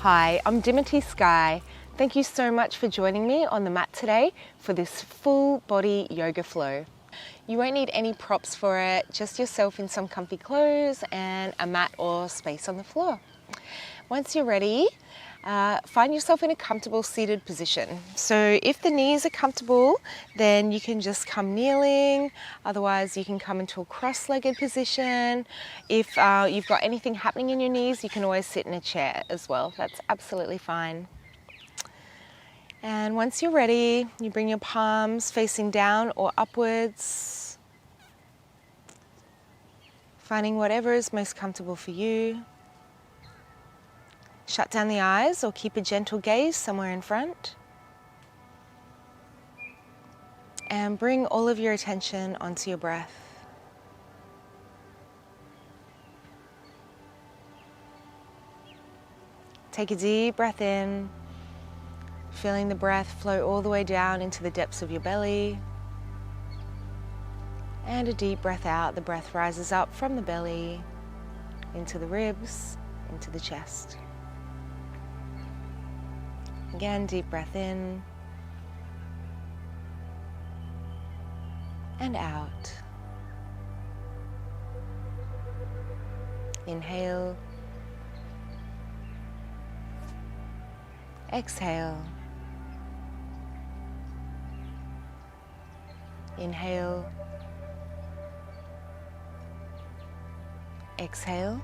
Hi, I'm Dimity Sky. Thank you so much for joining me on the mat today for this full body yoga flow. You won't need any props for it, just yourself in some comfy clothes and a mat or space on the floor. Once you're ready, find yourself in a comfortable seated position. So if the knees are comfortable, then you can just come kneeling. Otherwise, you can come into a cross-legged position. If you've got anything happening in your knees, you can always sit in a chair as well. That's absolutely fine. And once you're ready, you bring your palms facing down or upwards, finding whatever is most comfortable for you. Shut down the eyes or keep a gentle gaze somewhere in front. And bring all of your attention onto your breath. Take a deep breath in, feeling the breath flow all the way down into the depths of your belly. And a deep breath out, the breath rises up from the belly, into the ribs, into the chest. Again, deep breath in and out. Inhale, exhale. Inhale, exhale.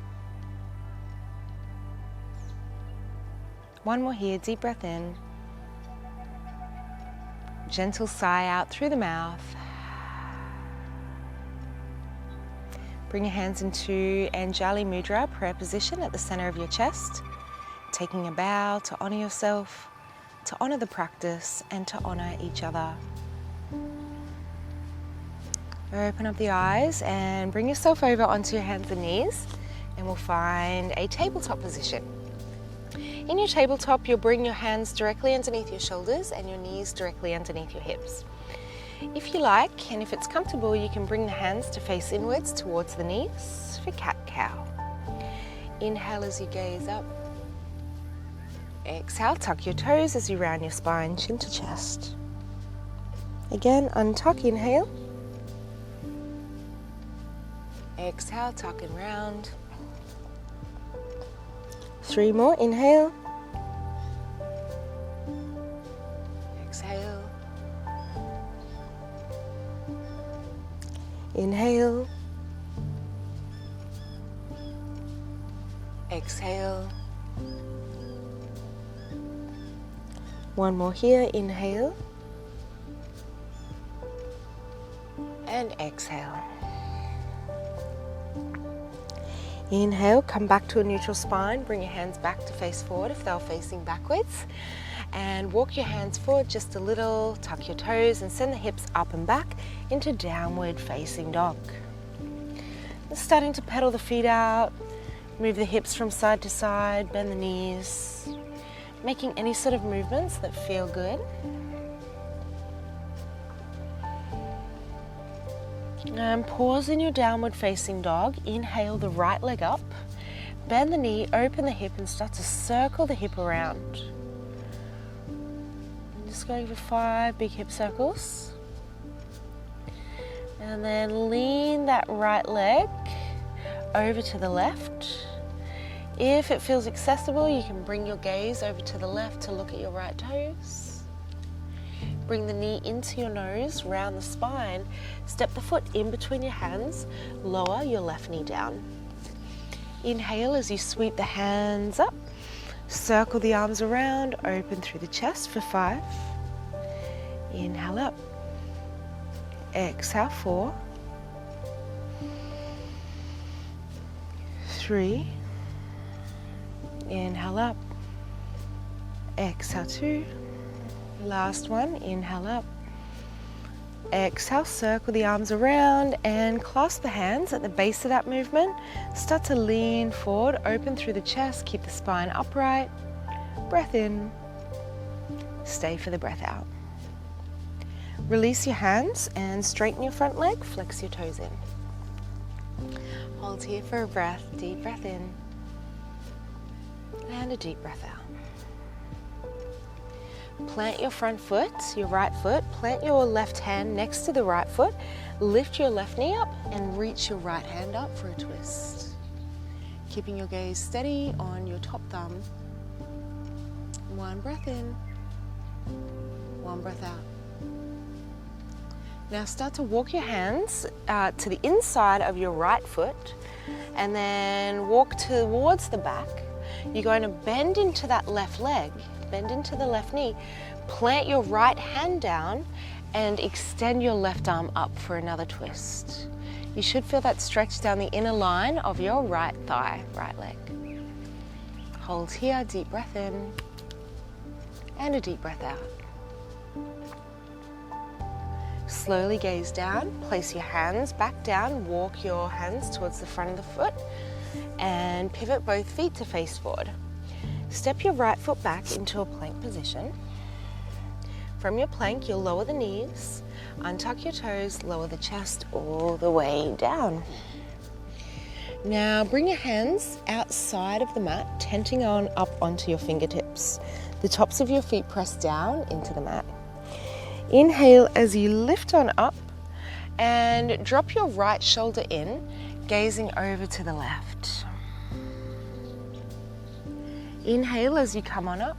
One more here, deep breath in. Gentle sigh out through the mouth. Bring your hands into Anjali Mudra, prayer position at the center of your chest. Taking a bow to honor yourself, to honor the practice, and to honor each other. Open up the eyes and bring yourself over onto your hands and knees, and we'll find a tabletop position. In your tabletop, you'll bring your hands directly underneath your shoulders and your knees directly underneath your hips. If you like, and if it's comfortable, you can bring the hands to face inwards towards the knees for cat-cow. Inhale as you gaze up. Exhale, tuck your toes as you round your spine, chin to chest. Again, untuck, inhale. Exhale, tuck and round. 3 more, inhale. Exhale. Inhale. Exhale. One more here, inhale. And exhale. Inhale, come back to a neutral spine. Bring your hands back to face forward if they're facing backwards. And walk your hands forward just a little, tuck your toes and send the hips up and back into downward facing dog. And starting to pedal the feet out, move the hips from side to side, bend the knees, making any sort of movements that feel good. And pause in your downward facing dog. Inhale the right leg up, bend the knee, open the hip and start to circle the hip around. And just going for 5 big hip circles. And then lean that right leg over to the left. If it feels accessible, you can bring your gaze over to the left to look at your right toes. Bring the knee into your nose, round the spine, step the foot in between your hands, lower your left knee down. Inhale as you sweep the hands up, circle the arms around, open through the chest for 5. Inhale up. Exhale 4. 3. Inhale up. Exhale 2. Last one, inhale up. Exhale, circle the arms around and clasp the hands at the base of that movement. Start to lean forward, open through the chest, keep the spine upright. Breath in, stay for the breath out. Release your hands and straighten your front leg, flex your toes in. Hold here for a breath, deep breath in. And a deep breath out. Plant your front foot, your right foot, plant your left hand next to the right foot, lift your left knee up and reach your right hand up for a twist. Keeping your gaze steady on your top thumb. One breath in, one breath out. Now start to walk your hands to the inside of your right foot and then walk towards the back. You're going to bend into that left leg, bend into the left knee, plant your right hand down and extend your left arm up for another twist. You should feel that stretch down the inner line of your right thigh, right leg. Hold here, deep breath in and a deep breath out. Slowly gaze down, place your hands back down, walk your hands towards the front of the foot and pivot both feet to face forward. Step your right foot back into a plank position. From your plank, you'll lower the knees, untuck your toes, lower the chest all the way down. Now bring your hands outside of the mat, tenting on up onto your fingertips. The tops of your feet press down into the mat. Inhale as you lift on up and drop your right shoulder in, gazing over to the left. Inhale as you come on up.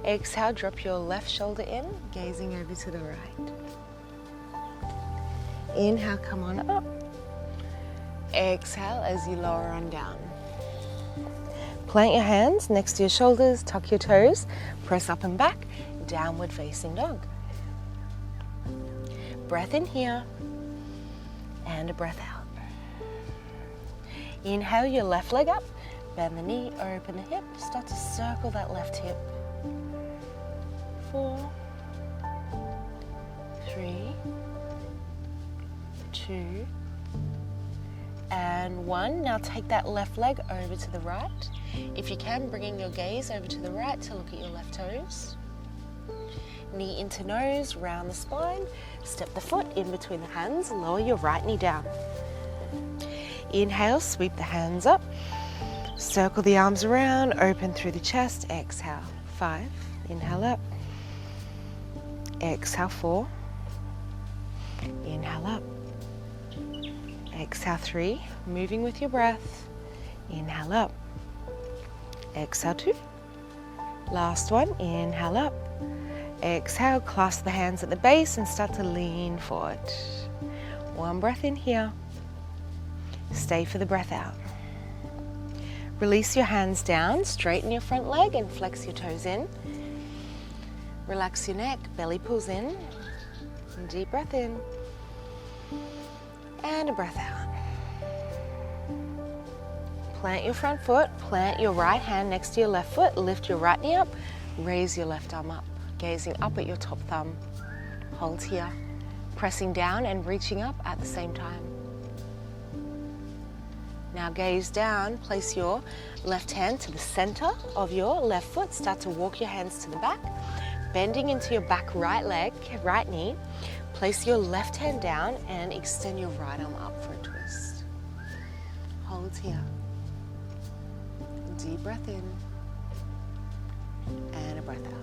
Exhale, drop your left shoulder in, gazing over to the right. Inhale, come on up. Exhale as you lower on down. Plant your hands next to your shoulders, tuck your toes, press up and back, downward facing dog. Breath in here and a breath out. Inhale your left leg up, bend the knee, open the hip, start to circle that left hip. 4, 3, 2, and 1. Now take that left leg over to the right. If you can, bringing your gaze over to the right to look at your left toes. Knee into nose, round the spine, step the foot in between the hands, lower your right knee down. Inhale, sweep the hands up, circle the arms around, open through the chest, exhale. 5, inhale up, exhale 4, inhale up, exhale 3, moving with your breath, inhale up, exhale 2, last one, inhale up, exhale, clasp the hands at the base and start to lean forward. One breath in here. Stay for the breath out. Release your hands down, straighten your front leg and flex your toes in. Relax your neck, belly pulls in. Deep breath in. And a breath out. Plant your front foot, plant your right hand next to your left foot, lift your right knee up, raise your left arm up. Gazing up at your top thumb. Hold here, pressing down and reaching up at the same time. Now gaze down, place your left hand to the center of your left foot. Start to walk your hands to the back, bending into your back right leg, right knee. Place your left hand down and extend your right arm up for a twist. Hold here. Deep breath in and a breath out.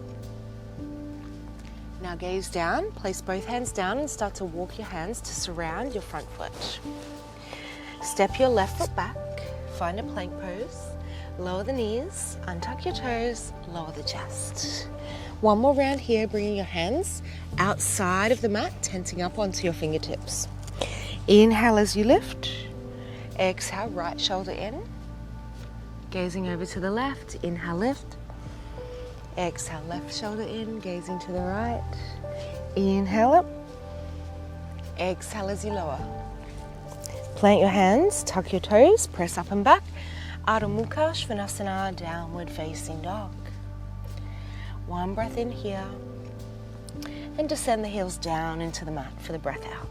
Now gaze down, place both hands down and start to walk your hands to surround your front foot. Step your left foot back, find a plank pose, lower the knees, untuck your toes, lower the chest. One more round here, bringing your hands outside of the mat, tenting up onto your fingertips. Inhale as you lift, exhale, right shoulder in, gazing over to the left, inhale, lift. Exhale, left shoulder in, gazing to the right. Inhale up. Exhale as you lower. Plant your hands, tuck your toes, press up and back. Adho Mukha Svanasana, downward facing dog. One breath in here. And descend the heels down into the mat for the breath out.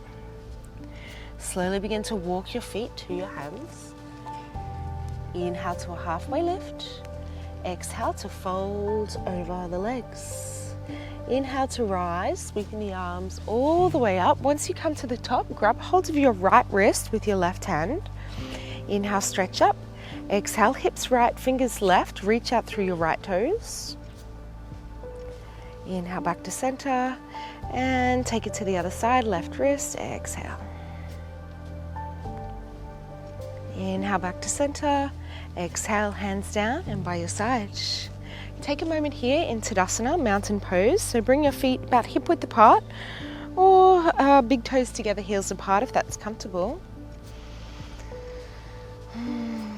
Slowly begin to walk your feet to your hands. Inhale to a halfway lift. Exhale to fold over the legs. Inhale to rise, sweeping the arms all the way up. Once you come to the top, grab hold of your right wrist with your left hand. Inhale, stretch up. Exhale, hips right, fingers left. Reach out through your right toes. Inhale back to center and take it to the other side, left wrist, exhale. Inhale back to center, exhale, hands down and by your side. Take a moment here in Tadasana, mountain pose. So bring your feet about hip width apart or big toes together, heels apart if that's comfortable.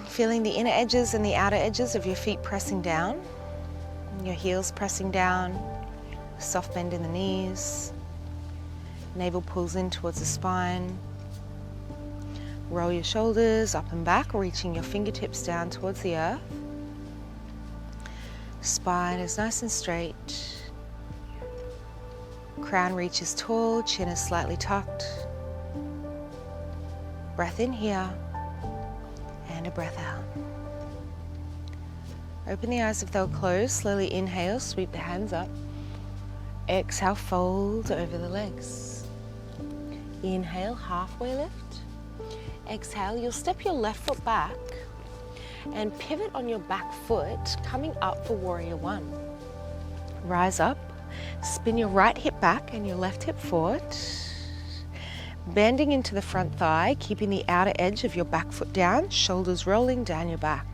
Feeling the inner edges and the outer edges of your feet pressing down, your heels pressing down, soft bend in the knees, navel pulls in towards the spine. Roll your shoulders up and back, reaching your fingertips down towards the earth. Spine is nice and straight. Crown reaches tall, chin is slightly tucked. Breath in here and a breath out. Open the eyes if they'll close. Slowly inhale, sweep the hands up. Exhale, fold over the legs. Inhale, halfway lift. Exhale, you'll step your left foot back and pivot on your back foot, coming up for Warrior One. Rise up, spin your right hip back and your left hip forward, bending into the front thigh, keeping the outer edge of your back foot down, shoulders rolling down your back.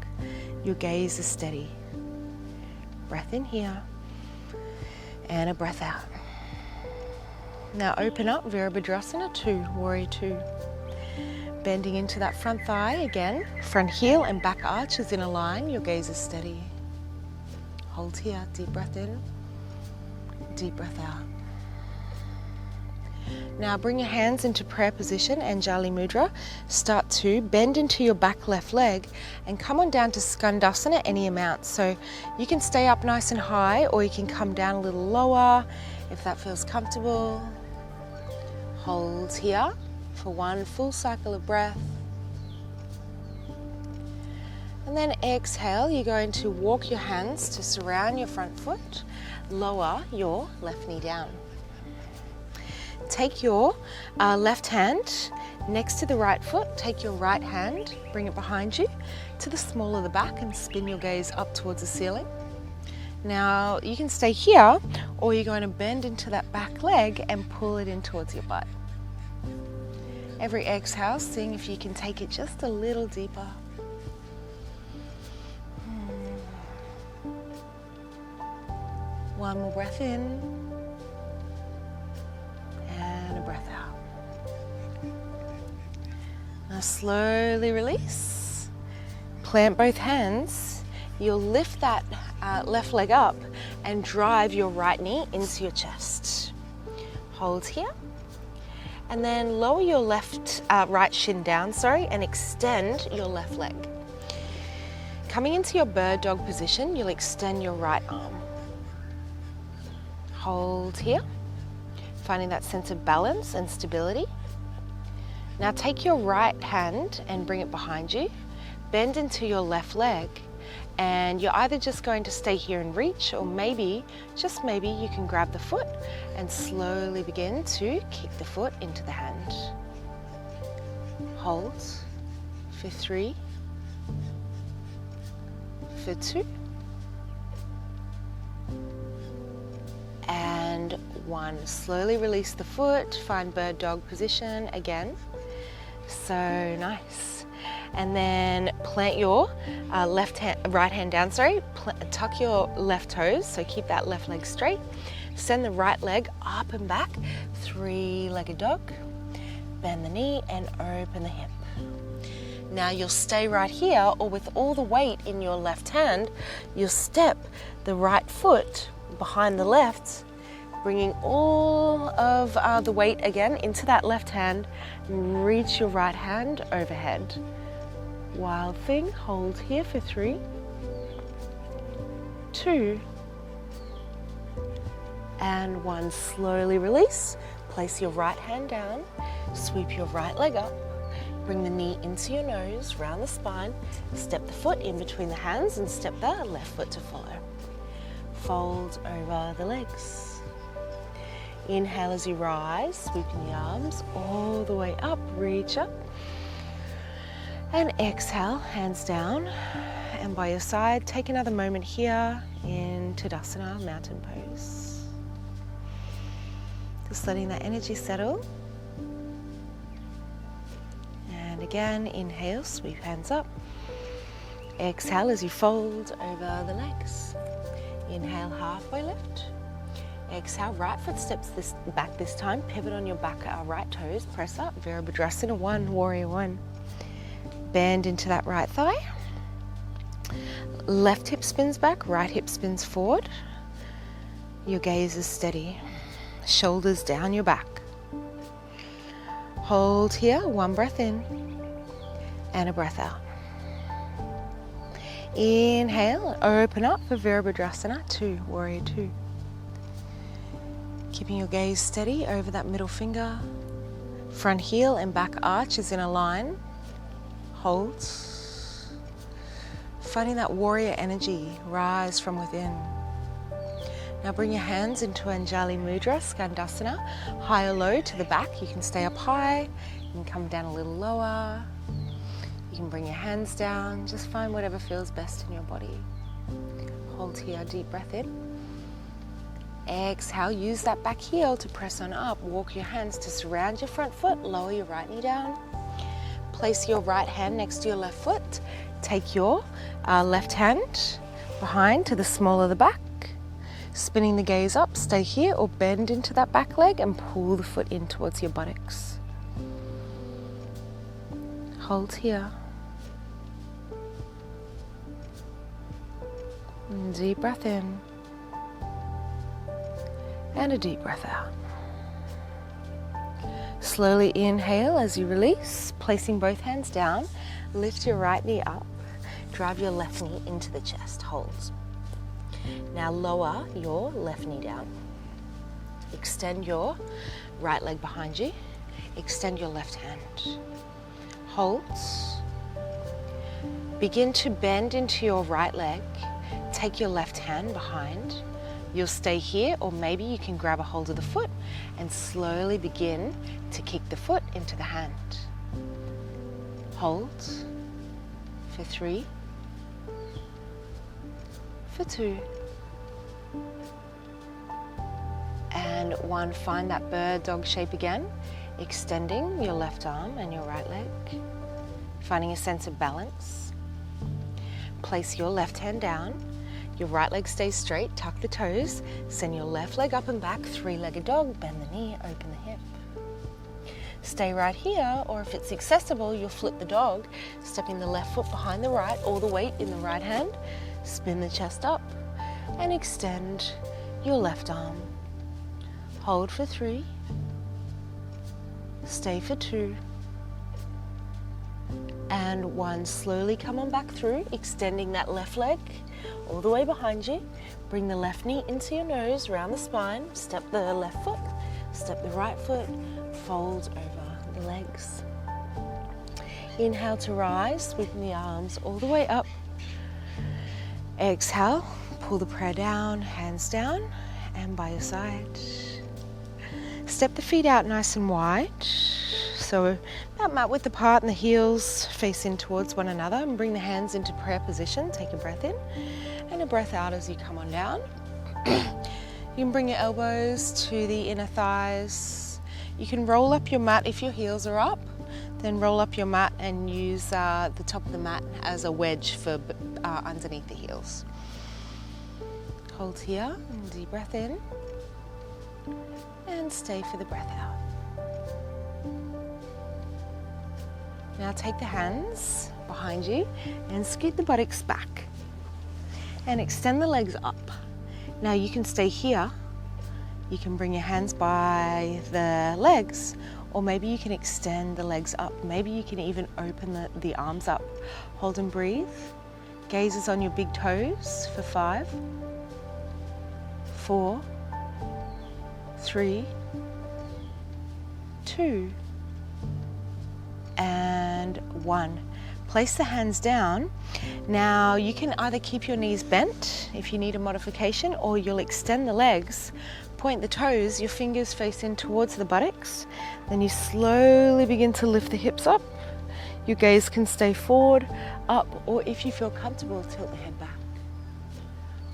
Your gaze is steady. Breath in here and a breath out. Now open up, Virabhadrasana 2, Warrior 2. Bending into that front thigh again, front heel and back arch is in a line, your gaze is steady. Hold here, deep breath in, deep breath out. Now bring your hands into prayer position, Anjali Mudra. Start to bend into your back left leg and come on down to Skandasana any amount. So you can stay up nice and high or you can come down a little lower if that feels comfortable. Hold here for one full cycle of breath. And then exhale, you're going to walk your hands to surround your front foot, lower your left knee down. Take your left hand next to the right foot, take your right hand, bring it behind you to the small of the back and spin your gaze up towards the ceiling. Now you can stay here or you're going to bend into that back leg and pull it in towards your butt. Every exhale, seeing if you can take it just a little deeper. One more breath in and a breath out. Now slowly release. Plant both hands. You'll lift that left leg up and drive your right knee into your chest. Hold here. And then lower your right shin down, and extend your left leg. Coming into your bird dog position, you'll extend your right arm. Hold here, finding that sense of balance and stability. Now take your right hand and bring it behind you, bend into your left leg, and you're either just going to stay here and reach, or maybe, just maybe, you can grab the foot and slowly begin to kick the foot into the hand. Hold for 3, for 2, and 1. Slowly release the foot, find bird dog position again. So nice. And then plant your right hand down, tuck your left toes, so keep that left leg straight. Send the right leg up and back, 3-legged dog. Bend the knee and open the hip. Now you'll stay right here, or with all the weight in your left hand, you'll step the right foot behind the left, bringing all of the weight again into that left hand, and reach your right hand overhead. Wild thing, hold here for 3, 2, and 1. Slowly release. Place your right hand down, sweep your right leg up, bring the knee into your nose, round the spine, step the foot in between the hands and step the left foot to follow. Fold over the legs. Inhale as you rise, sweeping the arms all the way up, reach up. And exhale, hands down, and by your side, take another moment here in Tadasana, mountain pose. Just letting that energy settle. And again, inhale, sweep hands up. Exhale as you fold over the legs. Inhale, halfway lift. Exhale, right foot steps back this time. Pivot on your back, right toes. Press up, Virabhadrasana 1, Warrior 1. Bend into that right thigh. Left hip spins back, right hip spins forward. Your gaze is steady. Shoulders down your back. Hold here, 1 breath in and a breath out. Inhale, open up for Virabhadrasana 2, Warrior 2. Keeping your gaze steady over that middle finger. Front heel and back arch is in a line. Hold. Finding that warrior energy rise from within. Now bring your hands into Anjali Mudra, Skandasana, high or low to the back. You can stay up high, you can come down a little lower. You can bring your hands down, just find whatever feels best in your body. Hold here, deep breath in. Exhale, use that back heel to press on up. Walk your hands to surround your front foot, lower your right knee down. Place your right hand next to your left foot. Take your left hand behind to the small of the back. Spinning the gaze up, stay here or bend into that back leg and pull the foot in towards your buttocks. Hold here. And deep breath in. And a deep breath out. Slowly inhale as you release, placing both hands down. Lift your right knee up. Drive your left knee into the chest. Hold. Now lower your left knee down. Extend your right leg behind you. Extend your left hand. Hold. Begin to bend into your right leg. Take your left hand behind. You'll stay here, or maybe you can grab a hold of the foot and slowly begin to kick the foot into the hand. Hold for 3, for 2, and 1. Find that bird dog shape again, extending your left arm and your right leg, finding a sense of balance. Place your left hand down. Your right leg stays straight, tuck the toes, send your left leg up and back, 3-legged dog, bend the knee, open the hip. Stay right here, or if it's accessible, you'll flip the dog, stepping the left foot behind the right, all the weight in the right hand, spin the chest up, and extend your left arm. Hold for 3, stay for 2, and 1. Slowly come on back through, extending that left leg all the way behind you. Bring the left knee into your nose, round the spine, step the left foot, step the right foot, fold over the legs. Inhale to rise, sweeping the arms all the way up. Exhale, pull the prayer down, hands down, and by your side. Step the feet out nice and wide. So about mat width apart and the heels face in towards one another, and bring the hands into prayer position. Take a breath in and a breath out as you come on down. You can bring your elbows to the inner thighs. You can roll up your mat if your heels are up, then roll up your mat and use the top of the mat as a wedge for underneath the heels. Hold here, and deep breath in, and stay for the breath out. Now take the hands behind you and scoot the buttocks back and extend the legs up. Now you can stay here. You can bring your hands by the legs, or maybe you can extend the legs up. Maybe you can even open the arms up. Hold and breathe. Gazes on your big toes for 5, 4, 3, 2, and 1. Place the hands down. Now you can either keep your knees bent if you need a modification, or you'll extend the legs, point the toes, your fingers face in towards the buttocks. Then you slowly begin to lift the hips up. Your gaze can stay forward, up, or if you feel comfortable, tilt the head back.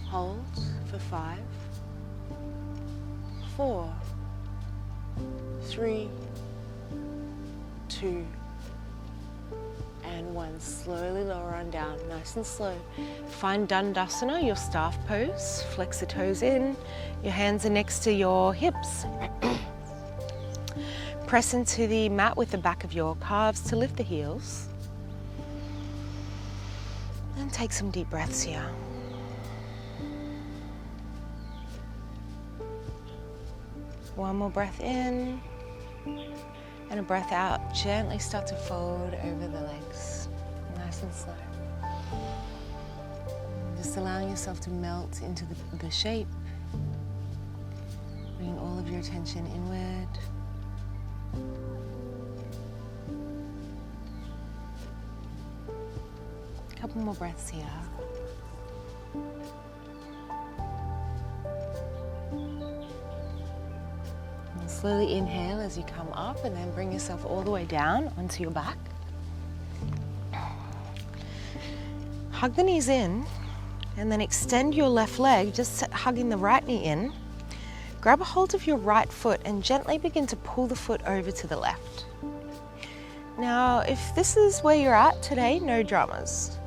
Hold for 5, 4, 3, 2, and 1. Slowly lower on down, nice and slow. Find Dandasana, your staff pose. Flex the toes in. Your hands are next to your hips. Press into the mat with the back of your calves to lift the heels. And take some deep breaths here. One more breath in. And a breath out. Gently start to fold over the legs. Nice and slow. Just allowing yourself to melt into the shape. Bringing all of your attention inward. A couple more breaths here. And slowly inhale as you come up, and then bring yourself all the way down onto your back. Hug the knees in, and then extend your left leg, just hugging the right knee in. Grab a hold of your right foot and gently begin to pull the foot over to the left. Now, if this is where you're at today, no dramas.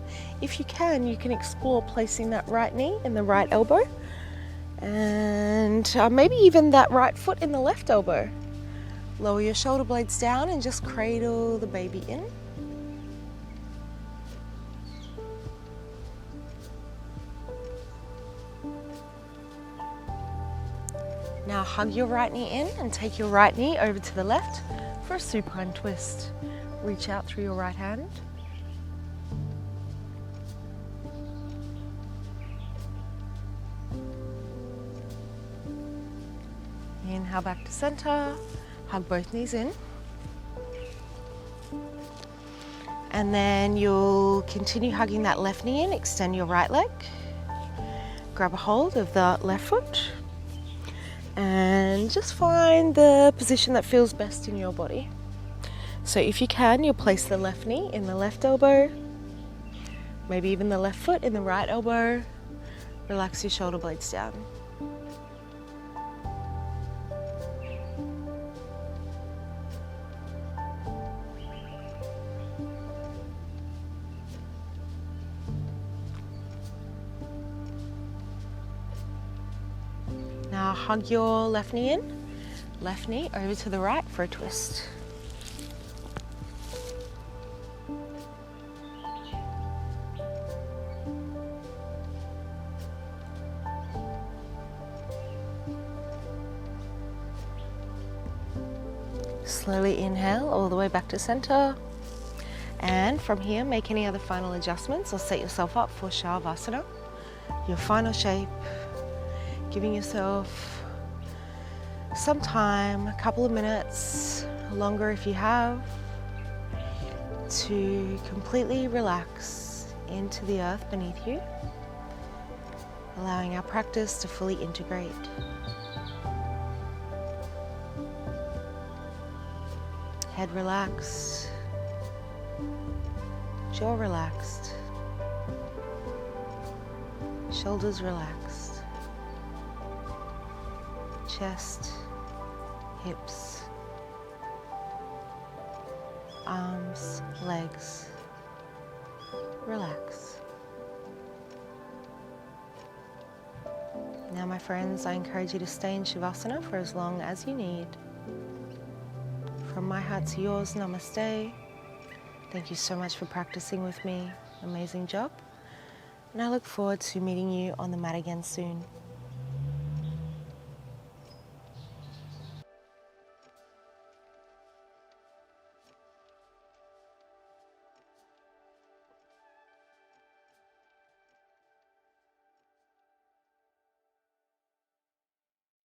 If you can explore placing that right knee in the right elbow, and maybe even that right foot in the left elbow. Lower your shoulder blades down and just cradle the baby in. Now hug your right knee in and take your right knee over to the left for a supine twist. Reach out through your right hand. Inhale back to center. Hug both knees in. And then you'll continue hugging that left knee in. Extend your right leg. Grab a hold of the left foot. And just find the position that feels best in your body. So if you can, you'll place the left knee in the left elbow, maybe even the left foot in the right elbow. Relax your shoulder blades down. Now hug your left knee in, left knee over to the right for a twist. Slowly inhale all the way back to center. And from here, make any other final adjustments or set yourself up for Shavasana, your final shape. Giving yourself some time, a couple of minutes, longer if you have, to completely relax into the earth beneath you, allowing our practice to fully integrate. Head relaxed, jaw relaxed, shoulders relaxed. Chest, hips, arms, legs, relax. Now, my friends, I encourage you to stay in Shavasana for as long as you need. From my heart to yours, namaste. Thank you so much for practicing with me. Amazing job. And I look forward to meeting you on the mat again soon.